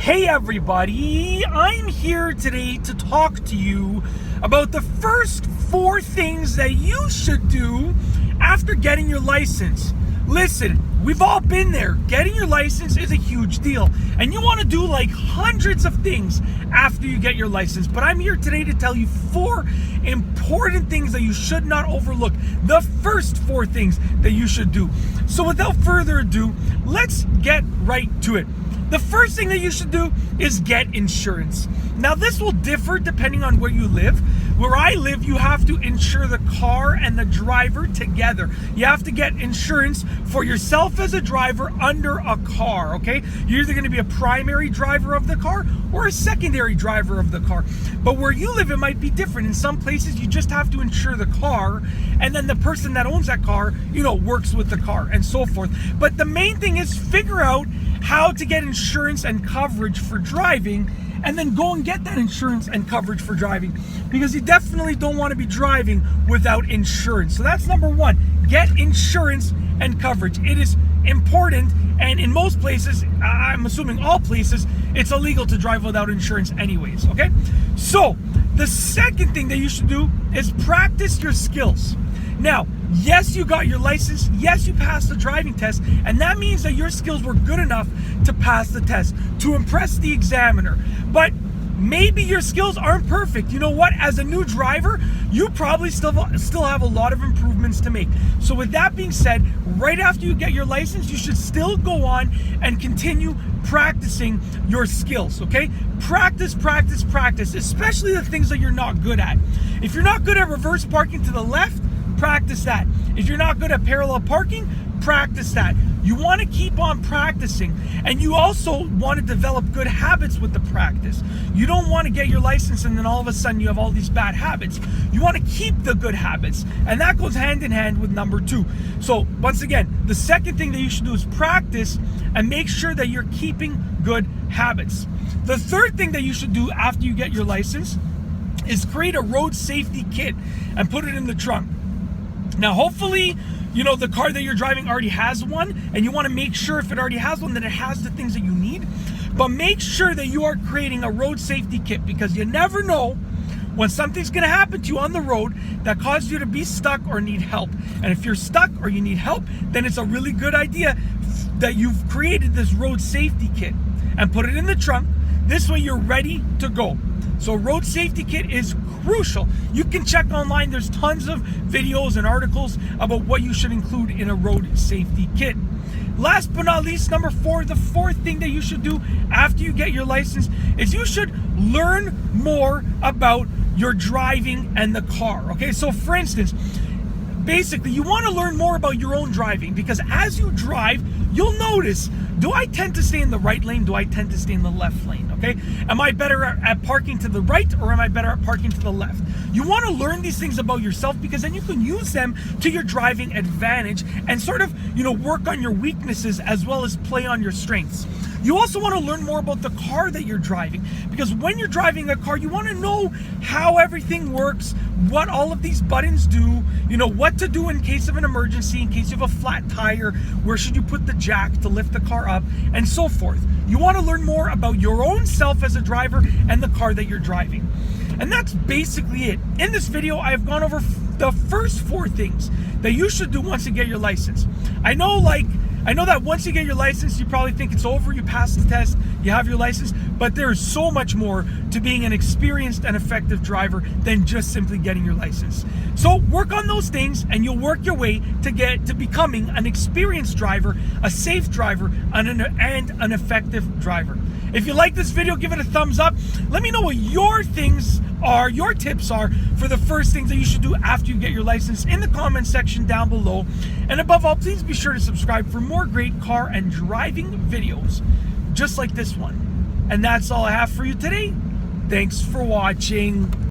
Hey everybody, I'm here today to talk to you about the first 4 things that you should do after getting your license. Listen, we've all been there. Getting your license is a huge deal, and you want to do like hundreds of things after you get your license. But I'm here today to tell you 4 important things that you should not overlook. The first 4 things that you should do. So without further ado, let's get right to it. The first thing that you should do is get insurance. Now, this will differ depending on where you live. Where I live, you have to insure the car and the driver together. You have to get insurance for yourself as a driver under a car, okay? You're either going to be a primary driver of the car or a secondary driver of the car. But where you live, it might be different. In some places, you just have to insure the car, and then the person that owns that car, works with the car and so forth. But the main thing is figure out how to get insurance and coverage for driving, and then go and get that insurance and coverage for driving, because you definitely don't want to be driving without insurance. So that's number 1. Get insurance and coverage. It is important, and in most places, I'm assuming all places, it's illegal to drive without insurance anyways, okay? So the second thing that you should do is practice your skills. Now, yes, you got your license. Yes, you passed the driving test. And that means that your skills were good enough to pass the test, to impress the examiner. But maybe your skills aren't perfect. You know what? As a new driver, you probably still have a lot of improvements to make. So with that being said, right after you get your license, you should still go on and continue practicing your skills, okay? Practice, practice, practice, especially the things that you're not good at. If you're not good at reverse parking to the left, practice that. If you're not good at parallel parking, practice that. You want to keep on practicing, and you also want to develop good habits with the practice. You don't want to get your license and then all of a sudden you have all these bad habits. You want to keep the good habits, and that goes hand in hand with number 2. So once again, the second thing that you should do is practice and make sure that you're keeping good habits. The third thing that you should do after you get your license is create a road safety kit and put it in the trunk. Now, hopefully, the car that you're driving already has one, and you want to make sure if it already has one that it has the things that you need. But make sure that you are creating a road safety kit, because you never know when something's going to happen to you on the road that causes you to be stuck or need help. And if you're stuck or you need help, then it's a really good idea that you've created this road safety kit and put it in the trunk. This way you're ready to go. So road safety kit is crucial. You can check online. There's tons of videos and articles about what you should include in a road safety kit. Last but not least, number 4, the 4th thing that you should do after you get your license is you should learn more about your driving and the car. Okay, so for instance, basically you want to learn more about your own driving, because as you drive, you'll notice, do I tend to stay in the right lane? Do I tend to stay in the left lane? Okay? Am I better at parking to the right, or am I better at parking to the left? You want to learn these things about yourself, because then you can use them to your driving advantage and sort of, work on your weaknesses as well as play on your strengths. You also want to learn more about the car that you're driving, because when you're driving a car, you want to know how everything works, what all of these buttons do, what to do in case of an emergency, in case you have a flat tire, where should you put the jack to lift the car up, and so forth. You want to learn more about your own self as a driver and the car that you're driving. And that's basically it. In this video, I've gone over the first 4 things that you should do once you get your license. I know that once you get your license, you probably think it's over, you passed the test, you have your license, but there's so much more to being an experienced and effective driver than just simply getting your license. So work on those things, and you'll work your way to becoming an experienced driver, a safe driver, and an effective driver. If you like this video, give it a thumbs up. Let me know what your tips are for the first things that you should do after you get your license in the comment section down below. And above all, please be sure to subscribe for more great car and driving videos just like this one. And that's all I have for you today. Thanks for watching.